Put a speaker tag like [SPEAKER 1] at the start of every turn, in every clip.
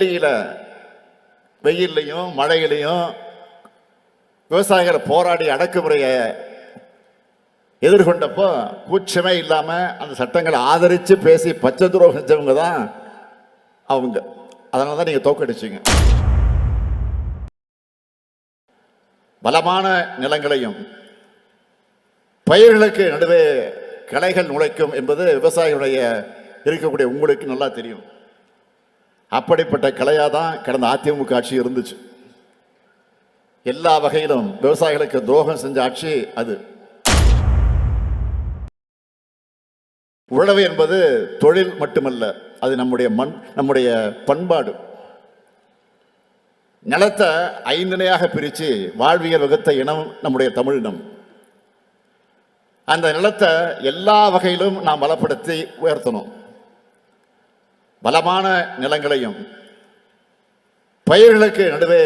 [SPEAKER 1] டெல்லியில் வெயிலையும் மழையிலையும் விவசாயிகள் போராடி அடக்குமுறையை எதிர்கொண்டப்போ கூச்சமே இல்லாமல் அந்த சட்டங்களை ஆதரித்து பேசி பச்சை துரோகம் செஞ்சவங்க தான் அவங்க. அதனால தான் நீங்கள் தோக்கடிச்சிங்க. பலமான நிலங்களையும் பயிர்களுக்கு நடுவே களைகள் நுழைக்கும் என்பது விவசாயிகளுடைய இருக்கக்கூடிய உங்களுக்கு நல்லா தெரியும். அப்படிப்பட்ட கலையாக தான் கடந்த அதிமுக ஆட்சி இருந்துச்சு. எல்லா வகையிலும் விவசாயிகளுக்கு துரோகம் செஞ்ச ஆட்சி அது. உழவு என்பது தொழில் மட்டுமல்ல, அது நம்முடைய பண்பாடு. நிலத்தை 5 நிலையாக பிரித்து வாழ்வியல் வகுத்த இனம் நம்முடைய தமிழினம். அந்த நிலத்தை எல்லா வகையிலும் நாம் பலப்படுத்தி உயர்த்தணும். பலமான நிலங்களையும் பயிர்களுக்கு நடுவே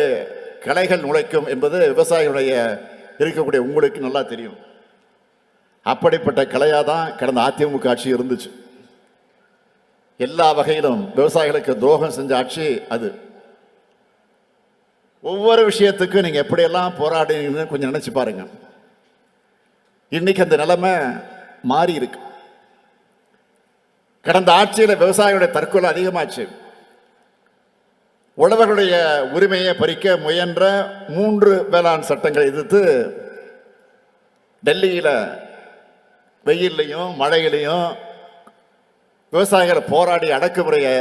[SPEAKER 1] களைகள் நுழைக்கும் என்பது விவசாயிகளுடைய இருக்கக்கூடிய உங்களுக்கு நல்லா தெரியும். அப்படிப்பட்ட கலையாக தான் கடந்த அதிமுக ஆட்சி இருந்துச்சு. எல்லா வகையிலும் விவசாயிகளுக்கு துரோகம் செஞ்ச ஆட்சி அது. ஒவ்வொரு விஷயத்துக்கும் நீங்கள் எப்படியெல்லாம் போராடுறீங்கன்னு கொஞ்சம் நினச்சி பாருங்க. இன்னைக்கு அந்த நிலைமை மாறி இருக்கு. கடந்த ஆட்சியில் விவசாயிகளுடைய தற்கொலை அதிகமாச்சு. உழவர்களுடைய உரிமையை பறிக்க முயன்ற 3 வேளாண் சட்டங்களை எதிர்த்து டெல்லியில் வெயிலையும் மழையிலையும் விவசாயிகள் போராடி அடக்குமுறையை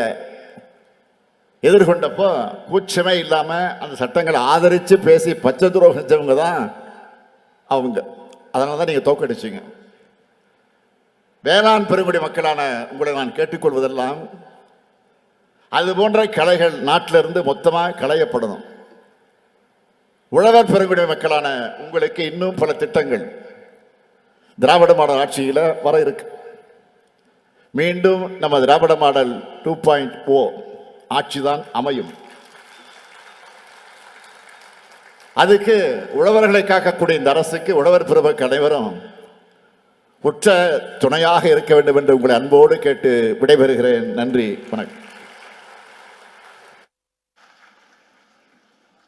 [SPEAKER 1] எதிர்கொண்டப்போ கூச்சமே இல்லாமல் அந்த சட்டங்களை ஆதரித்து பேசி பச்சை துரோகம் செஞ்சவங்க தான் அவங்க. அதனால தான் நீங்கள் தோக்கடிச்சிங்க. வேளாண் பெருங்குடி மக்களான உங்களை நான் கேட்டுக்கொள்வதெல்லாம், அது போன்ற கலைகள் நாட்டிலிருந்து மொத்தமாக களையப்படணும். உழவர் பெருங்குடி மக்களான உங்களுக்கு இன்னும் பல திட்டங்கள் திராவிட மாடல் ஆட்சியில் வர இருக்கு. மீண்டும் நம்ம திராவிட மாடல் 2.0 ஆட்சிதான் அமையும். அதுக்கு உழவர்களை காக்கக்கூடிய இந்த அரசுக்கு உழவர் பெருமக்கள் அனைவரும் உற்ற துணையாக இருக்க வேண்டும் என்று உங்களை அன்போடு கேட்டு விடைபெறுகிறேன். நன்றி, வணக்கம்.